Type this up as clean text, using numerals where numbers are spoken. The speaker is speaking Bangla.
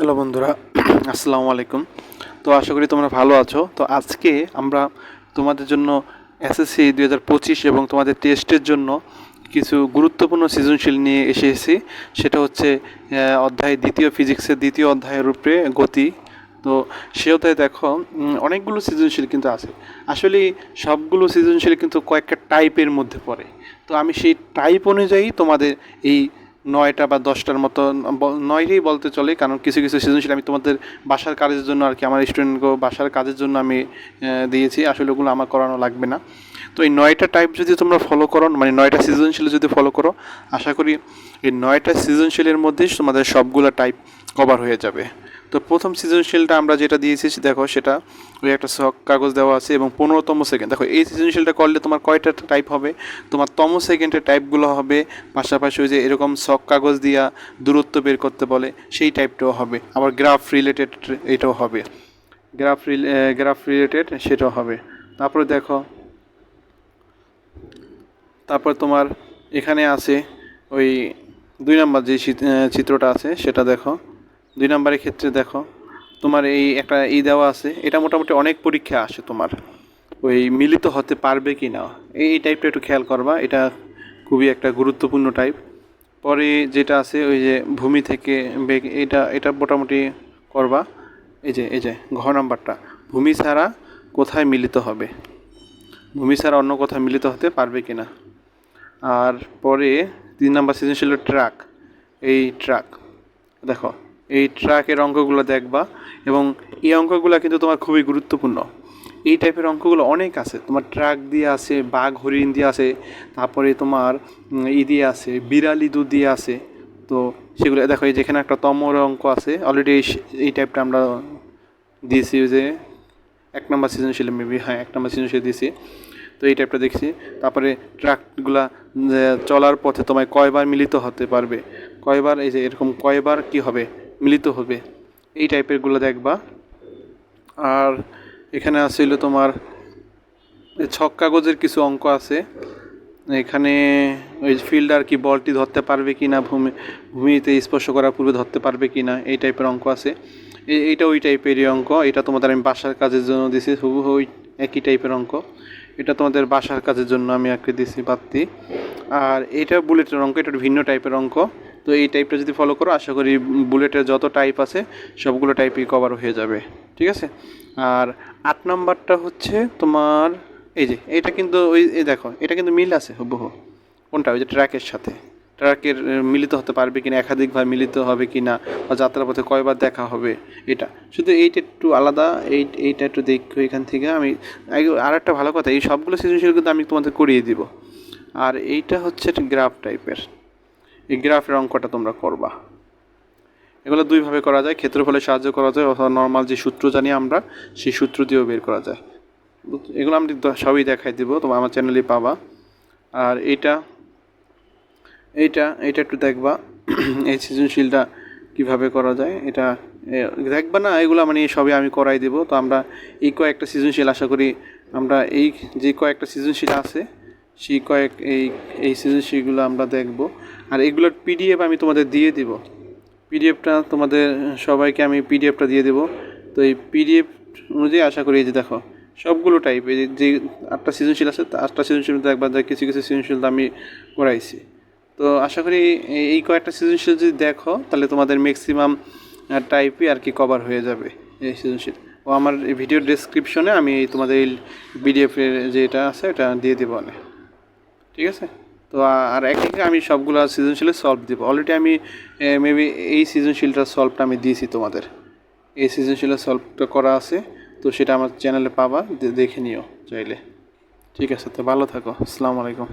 হ্যালো বন্ধুরা, আসসালামু আলাইকুম। তো আশা করি তোমরা ভালো আছো। তো আজকে আমরা তোমাদের জন্য এসএসসি 2025 এবং তোমাদের টেস্টের জন্য কিছু গুরুত্বপূর্ণ সৃজনশীল নিয়ে এসেছি। সেটা হচ্ছে অধ্যায় দ্বিতীয়, ফিজিক্সের দ্বিতীয় অধ্যায়ের উপরে গতি। তো সে অধ্যায়ে দেখো অনেকগুলো সৃজনশীল কিন্তু আছে। আসলে সবগুলো সৃজনশীল কিন্তু কয়েকটা টাইপের মধ্যে পড়ে। তো আমি সেই টাইপ অনুযায়ী তোমাদের এই 9টা বা 10টার মতো, 9টাই বলতে চলে, কারণ কিছু কিছু সৃজনশীল আমি তোমাদের বাসার কাজের জন্য আর কি, আমার স্টুডেন্টকে বাসার কাজের জন্য আমি দিয়েছি। আসলে ওগুলো আমার করানো লাগবে না। তো এই 9টা টাইপ যদি তোমরা ফলো করো, মানে 9টা সৃজনশীল যদি ফলো করো, আশা করি এই 9টা সৃজনশীলের মধ্যেই তোমাদের সবগুলো টাইপ কভার হয়ে যাবে। তো প্রথম সৃজনশীলটা আমরা যেটা দিয়েছি দেখো, সেটা ওই একটা শখ কাগজ দেওয়া আছে এবং 15তম সেকেন্ড। দেখো এই সৃজনশীলটা করলে তোমার কয়টা টাইপ হবে, তোমার তম সেকেন্ডের টাইপগুলো হবে, পাশাপাশি ওই যে এরকম শখ কাগজ দিয়া দূরত্ব বের করতে বলে সেই টাইপটাও হবে, আবার গ্রাফ রিলেটেড এটাও হবে, গ্রাফ রিলেটেড সেটাও হবে। তারপরে দেখো, তারপর তোমার এখানে আছে ওই 2 নম্বর যে চিত্রটা আছে সেটা দেখো। 2 নম্বরের ক্ষেত্রে দেখো তোমার এই একটা দেওয়া আছে, এটা মোটামুটি অনেক পরীক্ষা আসে তোমার, ওই মিলিত হতে পারবে কি না এই টাইপটা একটু খেয়াল করবা, এটা খুবই একটা গুরুত্বপূর্ণ টাইপ। পরে যেটা আছে ওই যে ভূমি থেকে বেগ, এটা এটা মোটামুটি করবা। এই যে নাম্বারটা, ভূমি ছাড়া কোথায় মিলিত হবে, ভূমি ছাড়া অন্য কোথায় মিলিত হতে পারবে কি না। আর পরে 3 নম্বর সৃজনশীল ট্রাক, এই ট্রাক দেখো, এই ট্রাকের অঙ্কগুলো দেখবা এবং এই অঙ্কগুলো কিন্তু তোমার খুবই গুরুত্বপূর্ণ। এই টাইপের অঙ্কগুলো অনেক আছে তোমার, ট্রাক দিয়ে আছে, বাঘ হরিণ দিয়ে আছে, তারপরে তোমার দিয়ে আছে, বিড়ালি দুধ দিয়ে আছে। তো সেগুলো দেখো, এই যেখানে একটা তমর অঙ্ক আছে অলরেডি, এই টাইপটা আমরা দিয়েছি যে 1 নম্বর সৃজনশীলে, মেবি হ্যাঁ 1 নম্বর সৃজনশীল দিয়েছি। তো এই টাইপটা দেখছি। তারপরে ট্রাকগুলা চলার পথে তোমায় কয়বার মিলিত হতে পারবে, কয়বার, এই যে এরকম কয়বার কি হবে, মিলিত হবে, এই টাইপেরগুলো দেখবা। আর এখানে আসছিল তোমার ছক কাগজের কিছু অঙ্ক আছে। এখানে ওই ফিল্ডার কি বলটি ধরতে পারবে কি না, ভূমিতে স্পর্শ করার পূর্বে ধরতে পারবে কি না, এই টাইপের অঙ্ক আছে। এইটা ওই টাইপেরই অঙ্ক, এটা তোমাদের আমি বাসার কাজের জন্য দিছি, হুবহু ওই একই টাইপের অঙ্ক। এটা তোমাদের বাসার কাজের জন্য আমি একটা দিছি বাড়তি। আর এটা বুলেটের অঙ্ক, এটা ভিন্ন টাইপের অঙ্ক। তো এই টাইপটা যদি ফলো করো, আশা করি বুলেটের যত টাইপ আছে সবগুলো টাইপই কভার হয়ে যাবে, ঠিক আছে। আর 8 নম্বরটা হচ্ছে তোমার, এই যে এটা কিন্তু ওই দেখো, এটা কিন্তু মিল আছে হুবহু, কোনটা, ওই যে ট্র্যাকের সাথে, ট্র্যাকের মিলিত হতে পারবে কিনা, একাধিকবার মিলিত হবে কিনা, বা যাত্রাপথে কয়বার দেখা হবে, এটা শুধু এইটা একটু আলাদা। এইটা একটু দেখো এখান থেকে। আমি আর একটা ভালো কথা, এই সবগুলো সৃজনশীল কিন্তু আমি তোমাদের করিয়ে দিব। আর এইটা হচ্ছে গ্রাফ টাইপের, এই গ্রাফের অঙ্কটা তোমরা করবা। এগুলো দুইভাবে করা যায়, ক্ষেত্রফলের সাহায্য করা যায়, অথবা নর্মাল যে সূত্র জানি আমরা সেই সূত্র দিয়েও বের করা যায়। এগুলো আমি সবই দেখাই দিব, তোমার আমার চ্যানেলে পাবা। আর এইটা এইটা এইটা একটু দেখবা, এই সৃজনশীলটা কীভাবে করা যায় এটা দেখবা না, এগুলো মানে সবই আমি করাই দেব। তো আমরা এই কয়েকটা সৃজনশীল আশা করি, আমরা এই যে কয়েকটা সৃজনশীল আছে সেই এই সৃজনশীলগুলো আমরা দেখব। আর এগুলোর পিডিএফ আমি তোমাদের দিয়ে দিব, পিডিএফটা তোমাদের সবাইকে আমি পিডিএফটা দিয়ে দেবো। তো এই পিডিএফ অনুযায়ী আশা করি, এই যে দেখো সবগুলো টাইপ, এই যে 8টা সৃজনশীল আছে, 8টা সৃজনশীল দেখবা যে কিছু কিছু সৃজনশীল আমি করাইছি। তো আশা করি এই কয়েকটা সৃজনশীল যদি দেখো, তাহলে তোমাদের ম্যাক্সিমাম টাইপই আর কি কভার হয়ে যাবে এই সৃজনশীল। ও আমার এই ভিডিও ডেসক্রিপশনে আমি তোমাদের এই পিডিএফের যেটা আছে এটা দিয়ে দেবো অনেক, ঠিক আছে। তো আর এক একে আমি সবগুলো সৃজনশীলে সলভ দেবো। অলরেডি আমি মেবি এই সৃজনশীলটার সলভটা আমি দিয়েছি তোমাদের, এই সৃজনশীলের সলভটা করা আছে। তো সেটা আমার চ্যানেলে পাবা, দেখে নিও চাইলে, ঠিক আছে। তো ভালো থাকো, আসসালামু আলাইকুম।